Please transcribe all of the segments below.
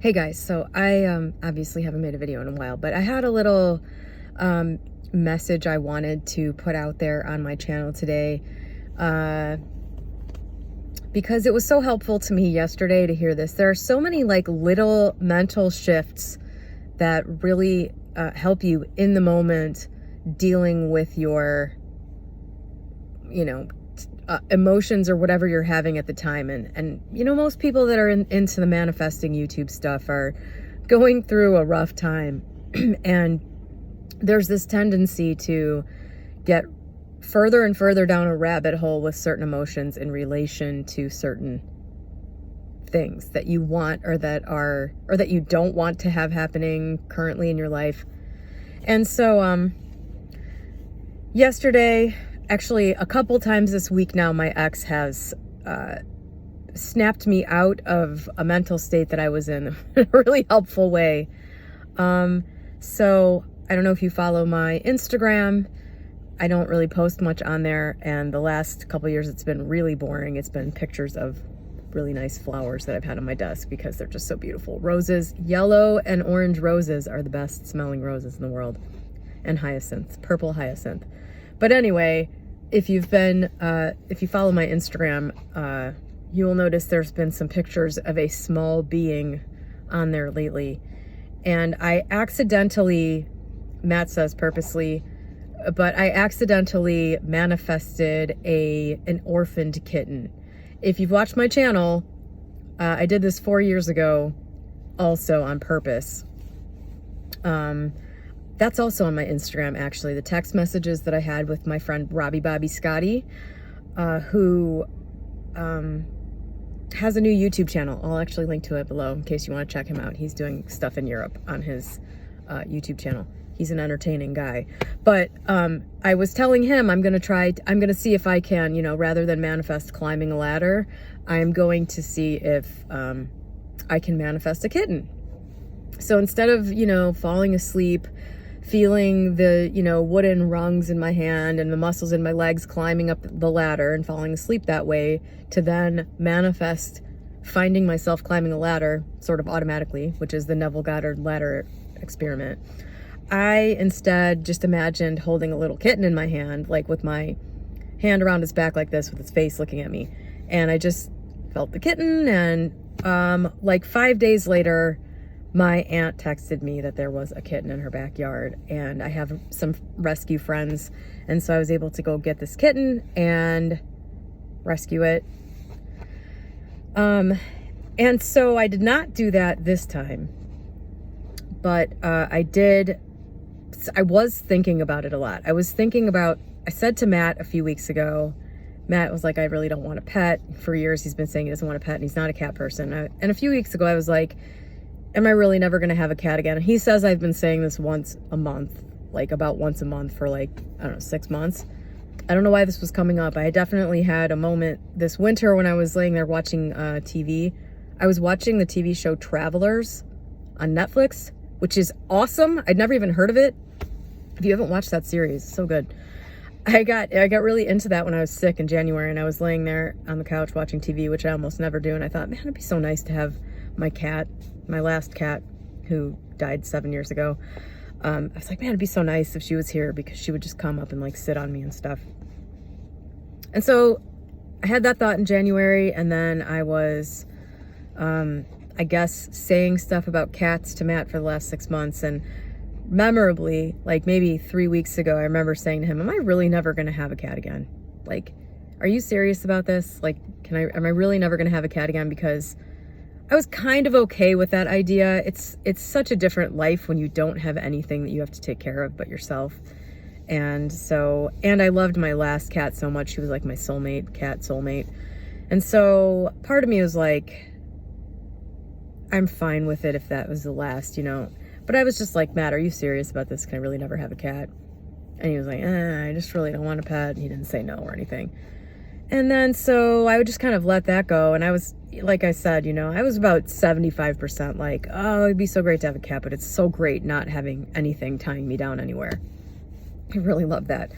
Hey guys, so I obviously haven't made a video in a while, but I had a little message I wanted to put out there on my channel today because it was so helpful to me yesterday to hear this. There are so many like little mental shifts that really help you in the moment dealing with your, emotions or whatever you're having at the time. And most people that are into the manifesting YouTube stuff are going through a rough time. And there's this tendency to get further and further down a rabbit hole with certain emotions in relation to certain things that you want or that you don't want to have happening currently in your life. And so yesterday, actually a couple times this week now, my ex has snapped me out of a mental state that I was in a really helpful way. So I don't know if you follow my Instagram. I don't really post much on there, and the last couple years it's been really boring. It's been pictures of really nice flowers that I've had on my desk because they're just so beautiful. Roses, yellow and orange roses are the best smelling roses in the world. And hyacinth, purple hyacinth. But anyway, if you follow my Instagram, you will notice there's been some pictures of a small being on there lately. And I accidentally, Matt says purposely, but I accidentally manifested an orphaned kitten. If you've watched my channel, I did this 4 years ago, also on purpose. That's also on my Instagram, actually. The text messages that I had with my friend Robbie Bobby Scotty, who has a new YouTube channel. I'll actually link to it below in case you want to check him out. He's doing stuff in Europe on his YouTube channel. He's an entertaining guy. But I was telling him I'm going to see if I can, rather than manifest climbing a ladder, I'm going to see if I can manifest a kitten. So instead of, falling asleep, feeling the, wooden rungs in my hand and the muscles in my legs climbing up the ladder and falling asleep that way, to then manifest finding myself climbing a ladder sort of automatically, which is the Neville Goddard ladder experiment. I instead just imagined holding a little kitten in my hand, like with my hand around its back like this with its face looking at me. And I just felt the kitten, and like 5 days later, my aunt texted me that there was a kitten in her backyard, and I have some rescue friends, and so I was able to go get this kitten and rescue it. And so I did not do that this time, but I was thinking about it a lot. I said to Matt a few weeks ago, Matt was like, I really don't want a pet. For years he's been saying he doesn't want a pet and he's not a cat person. And a few weeks ago I was like, am I really never going to have a cat again? And he says I've been saying this once a month, like about once a month for 6 months. I don't know why this was coming up. I definitely had a moment this winter when I was laying there watching TV. I was watching the TV show Travelers on Netflix, which is awesome. I'd never even heard of it. If you haven't watched that series, it's so good. I got really into that when I was sick in January, and I was laying there on the couch watching TV, which I almost never do. And I thought, man, it'd be so nice to have my cat, my last cat, who died 7 years ago. I was like, man, it'd be so nice if she was here, because she would just come up and sit on me and stuff. And so I had that thought in January, and then I was, I guess, saying stuff about cats to Matt for the last 6 months. And memorably, maybe 3 weeks ago, I remember saying to him, am I really never going to have a cat again? Are you serious about this? Am I really never going to have a cat again? Because I was kind of okay with that idea. It's such a different life when you don't have anything that you have to take care of but yourself. And I loved my last cat so much. She was like my cat soulmate. And so part of me was like, I'm fine with it if that was the last, But I was just like, Matt, are you serious about this? Can I really never have a cat? And he was like, I just really don't want a pet. He didn't say no or anything. And then so I would just kind of let that go. And I was, like I said, I was about 75% like, oh, it'd be so great to have a cat, but it's so great not having anything tying me down anywhere. I really love that.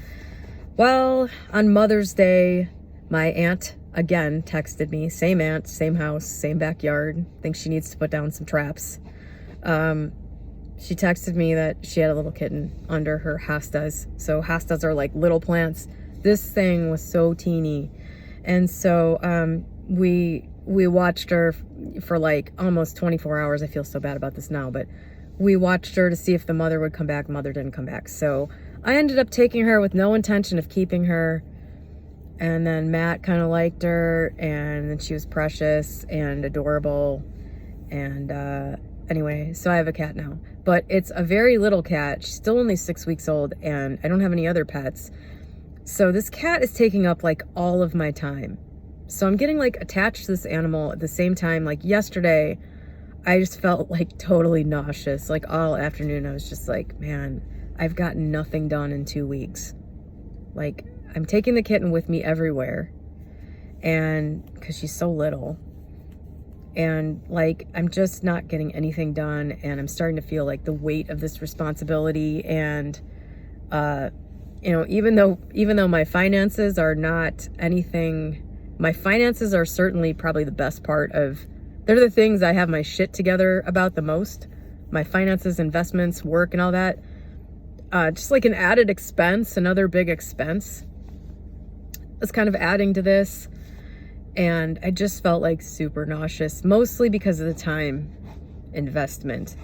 Well, on Mother's Day, my aunt again texted me, same aunt, same house, same backyard, thinks she needs to put down some traps. She texted me that she had a little kitten under her hostas. So hostas are like little plants. This thing was so teeny. And so we watched her for like almost 24 hours. I feel so bad about this now, but we watched her to see if the mother would come back. Mother didn't come back. So I ended up taking her with no intention of keeping her. And then Matt kind of liked her, and then she was precious and adorable. And anyway, so I have a cat now. But it's a very little cat. She's still only 6 weeks old, and I don't have any other pets. So this cat is taking up like all of my time. So I'm getting like attached to this animal at the same time. Like yesterday, I just felt like totally nauseous. Like all afternoon, I was just like, man, I've gotten nothing done in 2 weeks. Like, I'm taking the kitten with me everywhere, and because she's so little, and like I'm just not getting anything done, and I'm starting to feel like the weight of this responsibility. And you know, even though my finances are not anything, my finances are certainly probably the best part of, they're the things I have my shit together about the most. My finances, investments, work, and all that. Just like an added expense, another big expense was kind of adding to this. And I just felt like super nauseous, mostly because of the time investment.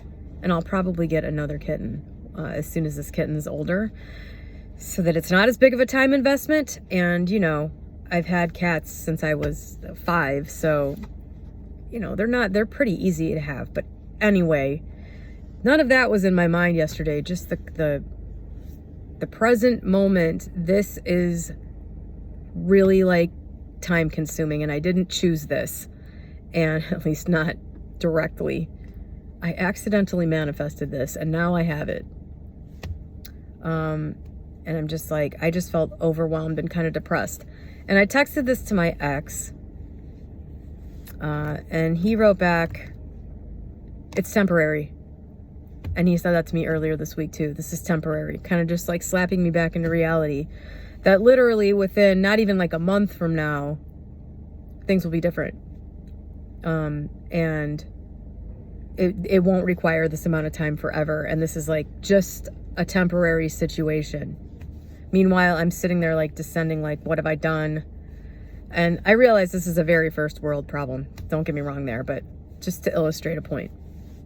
And I'll probably get another kitten as soon as this kitten's older, so that it's not as big of a time investment. And, you know, I've had cats since I was 5, so, you know, they're pretty easy to have. But anyway, none of that was in my mind yesterday, just the present moment. This is really like time consuming, and I didn't choose this, and at least not directly. I accidentally manifested this, and now I have it. And I'm just like, I just felt overwhelmed and kind of depressed. And I texted this to my ex, and he wrote back, "It's temporary." And he said that to me earlier this week too. This is temporary, kind of just like slapping me back into reality. That literally within not even like a month from now, things will be different. And it won't require this amount of time forever. And this is like just a temporary situation. Meanwhile, I'm sitting there like descending, like, what have I done? And I realize this is a very first world problem. Don't get me wrong there, but just to illustrate a point,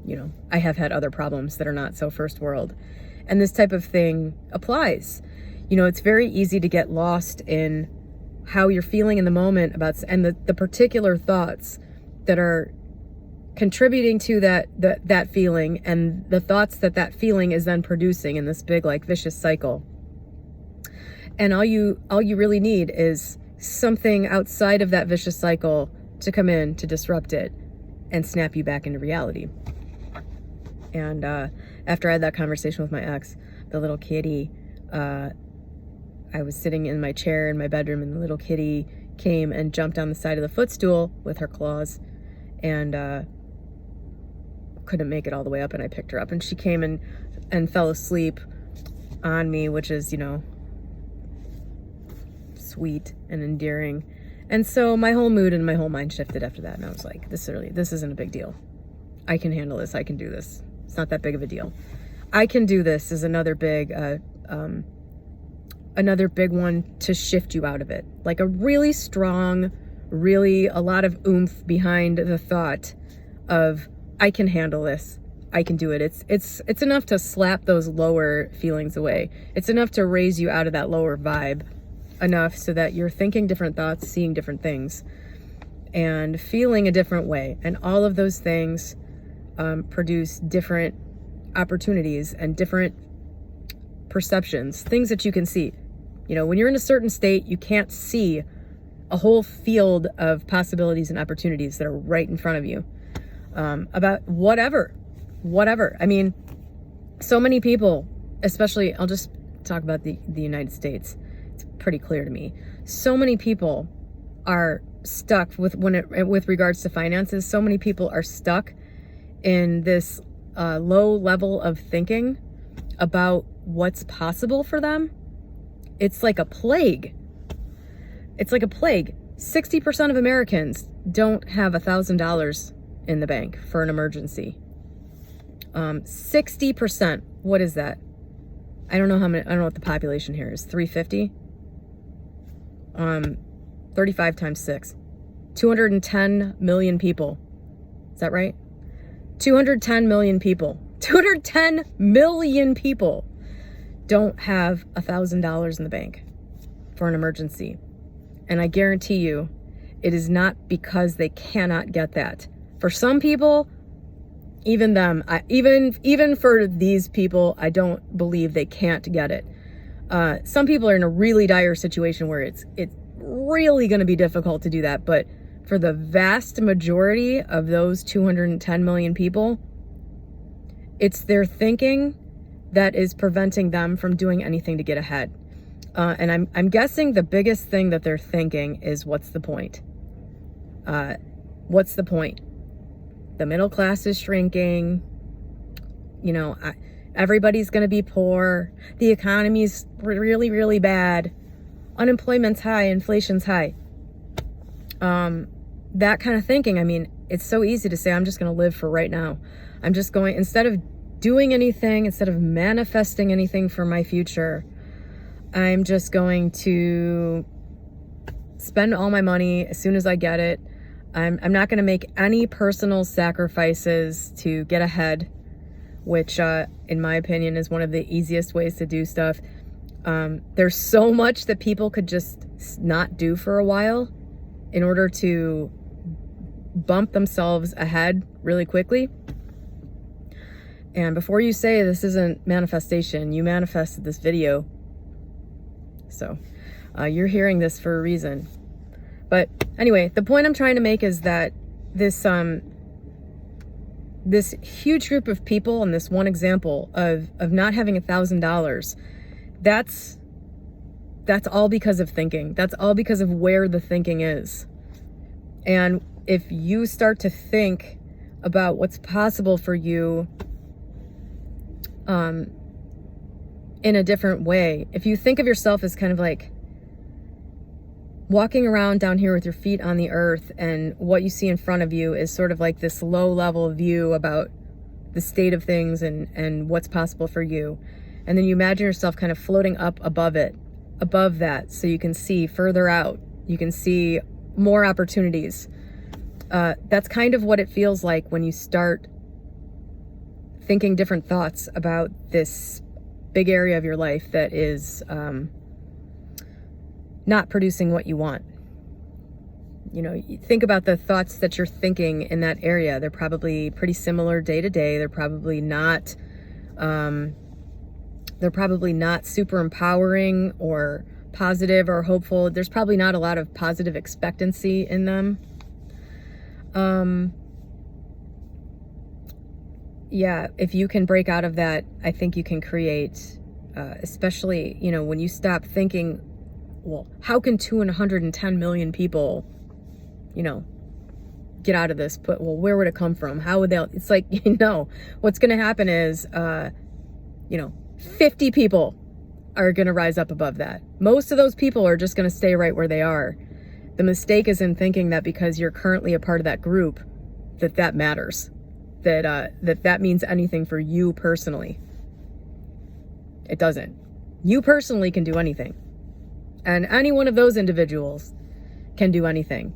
you know, I have had other problems that are not so first world. And this type of thing applies. You know, it's very easy to get lost in how you're feeling in the moment about, and the particular thoughts that are contributing to that feeling, and the thoughts that feeling is then producing in this big like vicious cycle. And all you really need is something outside of that vicious cycle to come in to disrupt it and snap you back into reality. And after I had that conversation with my ex, the little kitty, I was sitting in my chair in my bedroom, and the little kitty came and jumped on the side of the footstool with her claws, and couldn't make it all the way up, and I picked her up, and she came and fell asleep on me, which is, you know, sweet and endearing. And so my whole mood and my whole mind shifted after that, and I was like, this isn't a big deal. I can handle this. I can do this. It's not that big of a deal. I can do this is another big one to shift you out of it. Like a really strong, really a lot of oomph behind the thought of, I can handle this. I can do it. It's enough to slap those lower feelings away. It's enough to raise you out of that lower vibe, enough so that you're thinking different thoughts, seeing different things, and feeling a different way. And all of those things produce different opportunities and different perceptions, things that you can see. You know, when you're in a certain state, you can't see a whole field of possibilities and opportunities that are right in front of you, about whatever. I mean, so many people, especially, I'll just talk about the United States. It's pretty clear to me. So many people are stuck with regards to finances. So many people are stuck in this low level of thinking about what's possible for them. It's like a plague. 60% of Americans don't have $1,000 in the bank for an emergency. 60%. What is that? I don't know how many. I don't know what the population here is. 350. 35 times 6. 210 million people. Is that right? 210 million people. 210 million people don't have $1,000 in the bank for an emergency. And I guarantee you, it is not because they cannot get that. For some people, even them, even for these people, I don't believe they can't get it. Some people are in a really dire situation where it's really going to be difficult to do that. But for the vast majority of those 210 million people, it's their thinking that is preventing them from doing anything to get ahead. And I'm guessing the biggest thing that they're thinking is, what's the point? What's the point? The middle class is shrinking. You know, everybody's going to be poor. The economy's really, really bad. Unemployment's high. Inflation's high. That kind of thinking. I mean, it's so easy to say, I'm just going to live for right now. I'm just going, instead of doing anything, instead of manifesting anything for my future, I'm just going to spend all my money as soon as I get it. I'm not going to make any personal sacrifices to get ahead, which, in my opinion, is one of the easiest ways to do stuff. There's so much that people could just not do for a while in order to bump themselves ahead really quickly. And before you say this isn't manifestation, you manifested this video. So you're hearing this for a reason. But anyway, the point I'm trying to make is that this huge group of people, and this one example of not having $1,000, that's all because of thinking. That's all because of where the thinking is. And if you start to think about what's possible for you in a different way, if you think of yourself as kind of like walking around down here with your feet on the earth, and what you see in front of you is sort of like this low level view about the state of things and what's possible for you. And then you imagine yourself kind of floating up above that, so you can see further out. You can see more opportunities. That's kind of what it feels like when you start thinking different thoughts about this big area of your life that is not producing what you want. You know, you think about the thoughts that you're thinking in that area. They're probably pretty similar day to day. They're probably not super empowering or positive or hopeful. There's probably not a lot of positive expectancy in them. Yeah, if you can break out of that, I think you can create, especially, you know, when you stop thinking, well, how can 210 million people, you know, get out of this? But, well, where would it come from? How would they? It's like, you know, what's going to happen is, 50 people are going to rise up above that. Most of those people are just going to stay right where they are. The mistake is in thinking that because you're currently a part of that group, that matters, that means anything for you personally. It doesn't. You personally can do anything. And any one of those individuals can do anything.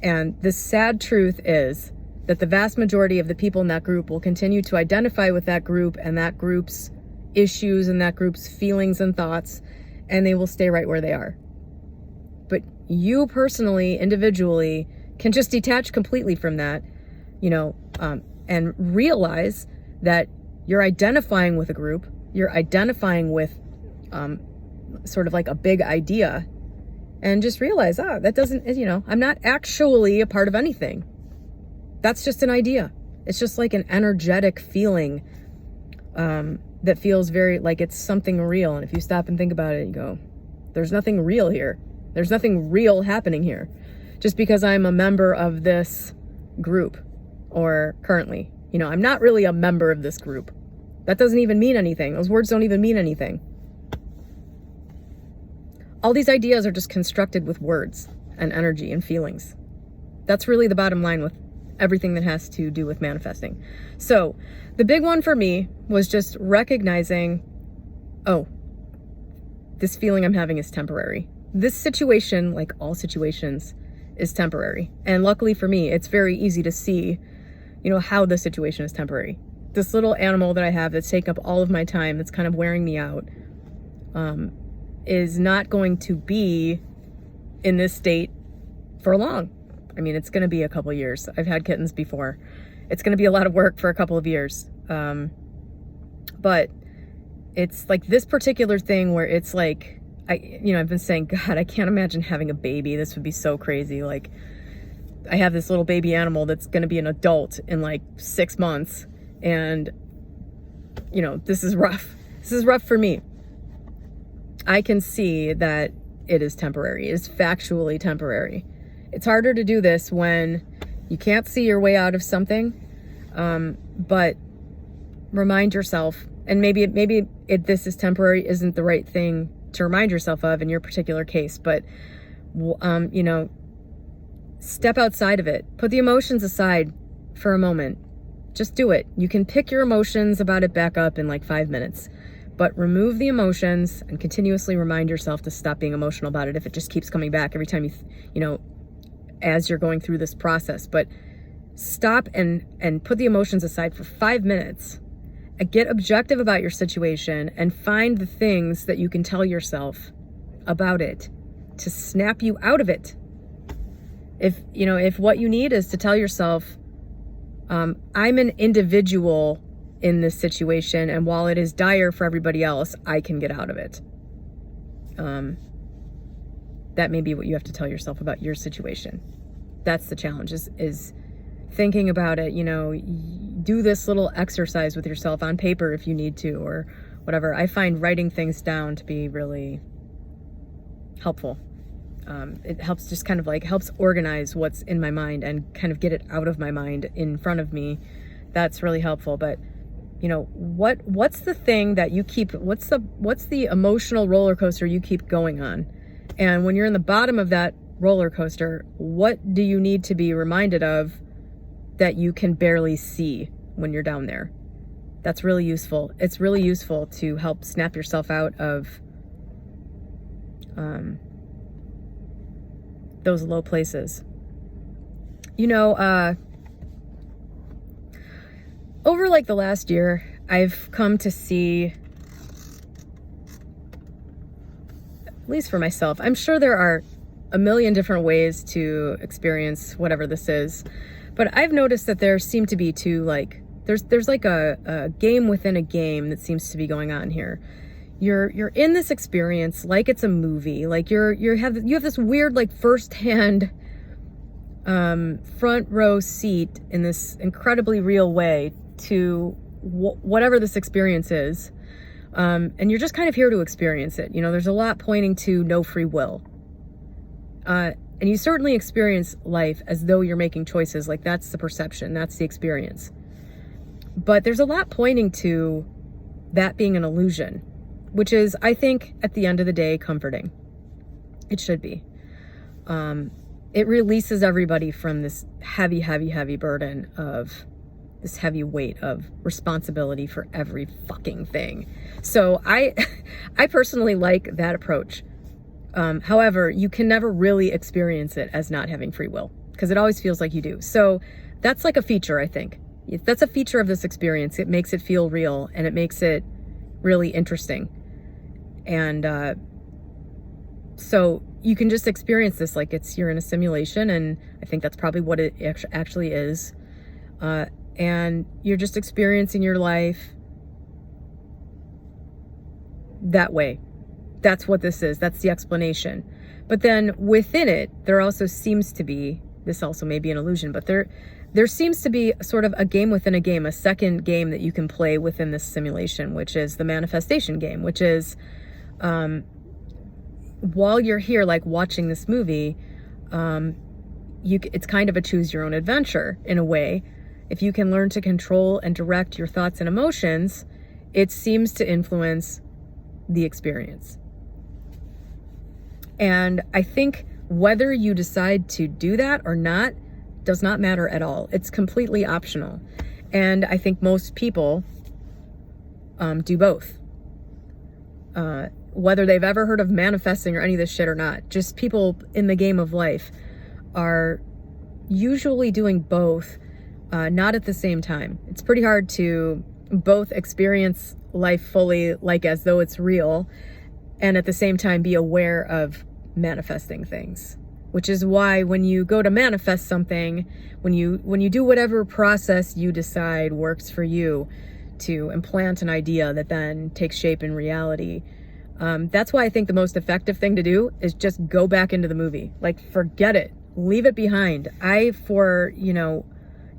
And the sad truth is that the vast majority of the people in that group will continue to identify with that group and that group's issues and that group's feelings and thoughts, and they will stay right where they are. But you personally, individually, can just detach completely from that, and realize that you're identifying with a group, you're identifying with sort of like a big idea, and just realize, that doesn't, I'm not actually a part of anything. That's just an idea. It's just like an energetic feeling that feels very like it's something real. And if you stop and think about it, you go, there's nothing real here. There's nothing real happening here. Just because I'm a member of this group, or currently, I'm not really a member of this group. That doesn't even mean anything. Those words don't even mean anything. All these ideas are just constructed with words. and energy and feelings. That's really the bottom line with everything that has to do with manifesting. So the big one for me was just recognizing, oh, this feeling I'm having is temporary. This situation, like all situations, is temporary. And luckily for me, it's very easy to see, how the situation is temporary. This little animal that I have that's taking up all of my time, that's kind of wearing me out, is not going to be in this state for long. I mean, it's going to be a couple years. I've had kittens before. It's going to be a lot of work for a couple of years. But it's like this particular thing where it's like, I've been saying, God, I can't imagine having a baby. This would be so crazy. Like, I have this little baby animal that's going to be an adult in like 6 months. And, this is rough. This is rough for me. I can see that it is temporary. It is factually temporary. It's harder to do this when you can't see your way out of something. But remind yourself, and maybe this is temporary isn't the right thing to remind yourself of in your particular case, but, step outside of it. Put the emotions aside for a moment. Just do it. You can pick your emotions about it back up in like 5 minutes, but remove the emotions and continuously remind yourself to stop being emotional about it if it just keeps coming back every time as you're going through this process. But stop and put the emotions aside for 5 minutes. Get objective about your situation and find the things that you can tell yourself about it to snap you out of it. If what you need is to tell yourself, I'm an individual in this situation, and while it is dire for everybody else, I can get out of it. That may be what you have to tell yourself about your situation. That's the challenge, is thinking about it. Do this little exercise with yourself on paper if you need to, or whatever. I find writing things down to be really helpful. It helps just kind of helps organize what's in my mind and kind of get it out of my mind in front of me. That's really helpful. But what's the thing that you keep, what's the emotional roller coaster you keep going on? And when you're in the bottom of that roller coaster, what do you need to be reminded of that you can barely see when you're down there? That's really useful. It's really useful to help snap yourself out of those low places. Over the last year, I've come to see, at least for myself, I'm sure there are a million different ways to experience whatever this is, but I've noticed that there seem to be there's like a game within a game that seems to be going on here. You're in this experience like it's a movie, like you have this weird firsthand front row seat in this incredibly real way to whatever this experience is, and you're just kind of here to experience it. There's a lot pointing to no free will, and you certainly experience life as though you're making choices. Like, that's the perception, that's the experience. But there's a lot pointing to that being an illusion, which is, I think, at the end of the day, comforting. It should be. It releases everybody from this heavy, heavy, heavy burden of this heavy weight of responsibility for every fucking thing. So I personally like that approach. However, you can never really experience it as not having free will, because it always feels like you do. So that's like a feature, I think. That's a feature of this experience. It makes it feel real, and it makes it really interesting. And so you can just experience this like you're in a simulation, and I think that's probably what it actually is. And you're just experiencing your life that way. That's what this is. That's the explanation. But then within it, there also seems to be, this also may be an illusion, but there seems to be sort of a game within a game, a second game that you can play within this simulation, which is the manifestation game, which is, while you're here, watching this movie, it's kind of a choose your own adventure in a way. If you can learn to control and direct your thoughts and emotions, it seems to influence the experience. And I think Whether you decide to do that or not does not matter at all. It's completely optional. And I think most people do both. Whether they've ever heard of manifesting or any of this shit or not, just people in the game of life are usually doing both, not at the same time. It's pretty hard to both experience life fully, like as though it's real, and at the same time be aware of manifesting things. Which is why when you go to manifest something, when you do whatever process you decide works for you to implant an idea that then takes shape in reality, that's why I think the most effective thing to do is just go back into the movie. Like, forget it. Leave it behind. For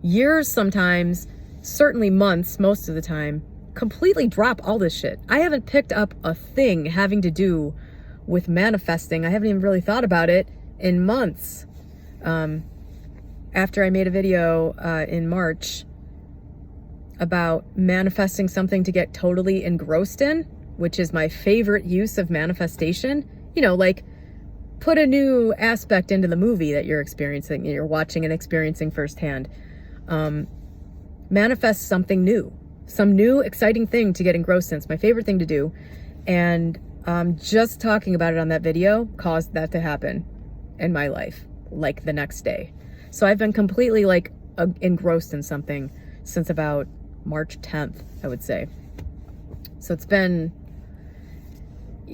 years sometimes, certainly months most of the time, completely drop all this shit. I haven't picked up a thing having to do with manifesting. I haven't even really thought about it in months. After I made a video in March about manifesting something to get totally engrossed in, which is my favorite use of manifestation, like put a new aspect into the movie that you're experiencing, you're watching and experiencing firsthand. Manifest something new, some new exciting thing to get engrossed in. It's my favorite thing to do. And just talking about it on that video caused that to happen in my life, like the next day. So I've been completely engrossed in something since about March 10th, I would say. So it's been,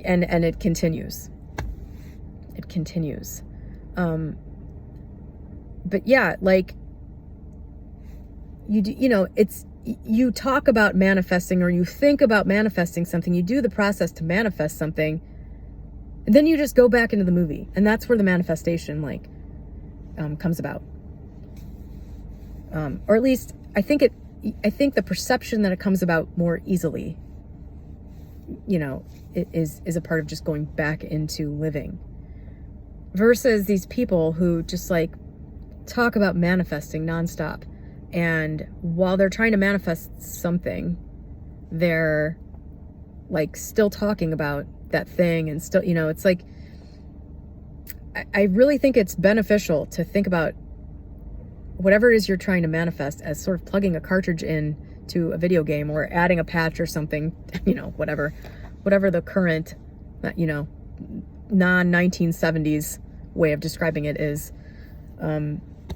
and it continues. It continues. But yeah, you talk about manifesting, or you think about manifesting something, you do the process to manifest something, and then you just go back into the movie. And that's where the manifestation comes about. Or at least I think the perception that it comes about more easily, is a part of just going back into living, versus these people who just talk about manifesting nonstop. And while they're trying to manifest something, they're still talking about that thing, and still, it's I really think it's beneficial to think about whatever it is you're trying to manifest as sort of plugging a cartridge in to a video game, or adding a patch or something, whatever the current, non-1970s way of describing it is.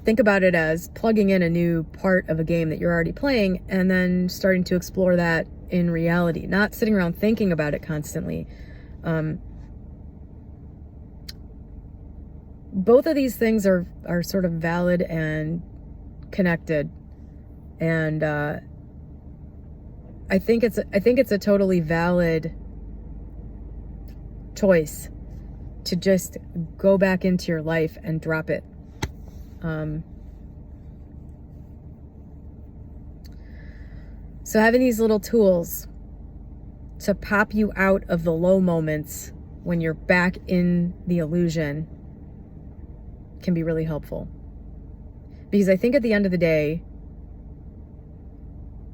Think about it as plugging in a new part of a game that you're already playing, and then starting to explore that in reality, not sitting around thinking about it constantly. Both of these things are sort of valid and connected, and I think it's a totally valid choice to just go back into your life and drop it. So having these little tools to pop you out of the low moments when you're back in the illusion can be really helpful. Because I think at the end of the day,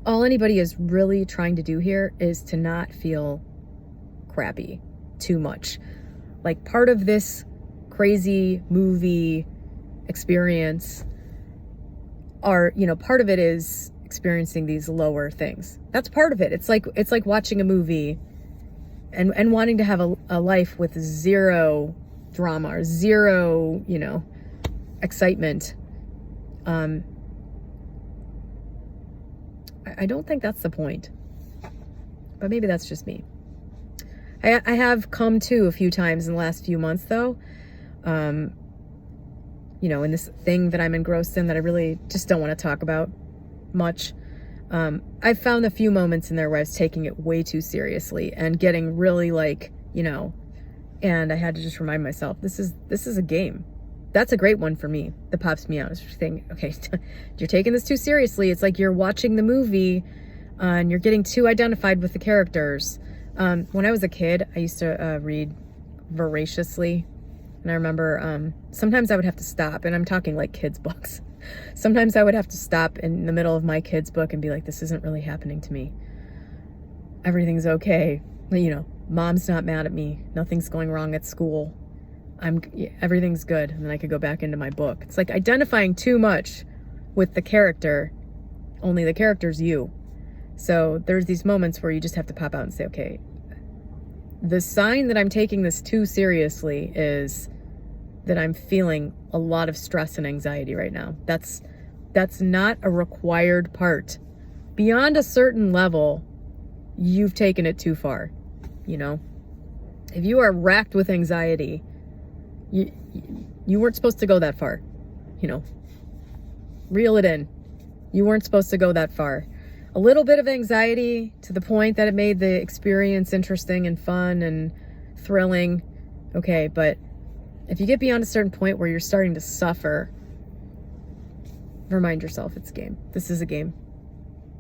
all anybody is really trying to do here is to not feel crappy too much. Part of this crazy movie experience part of it is experiencing these lower things. That's part of it. It's like watching a movie and wanting to have a life with zero drama or zero, excitement. I don't think that's the point, but maybe that's just me. I have come to a few times in the last few months, though, in this thing that I'm engrossed in that I really just don't want to talk about much. I've found a few moments in there where I was taking it way too seriously and getting really and I had to just remind myself, this is a game. That's a great one for me that pops me out. It's just thinking, okay, you're taking this too seriously. It's like you're watching the movie and you're getting too identified with the characters. When I was a kid, I used to read voraciously. And I remember sometimes I would have to stop, and I'm talking kids' books. Sometimes I would have to stop in the middle of my kid's book and be like, this isn't really happening to me. Everything's okay. Mom's not mad at me. Nothing's going wrong at school. everything's good, and then I could go back into my book. It's like identifying too much with the character, only the character's you. So there's these moments where you just have to pop out and say, okay, the sign that I'm taking this too seriously is that I'm feeling a lot of stress and anxiety right now. That's not a required part. Beyond a certain level, you've taken it too far, you know? If you are racked with anxiety, you weren't supposed to go that far, you know? Reel it in. You weren't supposed to go that far. A little bit of anxiety to the point that it made the experience interesting and fun and thrilling. Okay, but if you get beyond a certain point where you're starting to suffer, remind yourself it's a game. This is a game.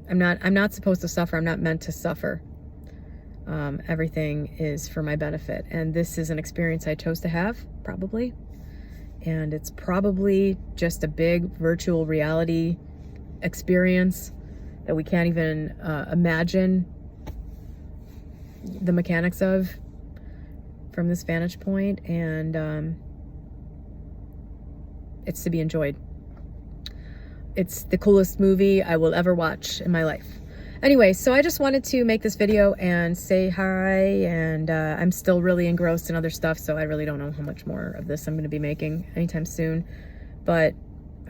I'm not supposed to suffer. I'm not meant to suffer. Everything is for my benefit. And this is an experience I chose to have, probably. And it's probably just a big virtual reality experience that we can't even imagine the mechanics of from this vantage point. And it's to be enjoyed. It's the coolest movie I will ever watch in my life. Anyway, so I just wanted to make this video and say hi, and I'm still really engrossed in other stuff, so I really don't know how much more of this I'm going to be making anytime soon. But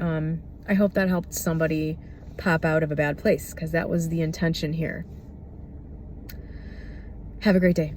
I hope that helped somebody pop out of a bad place, because that was the intention here. Have a great day.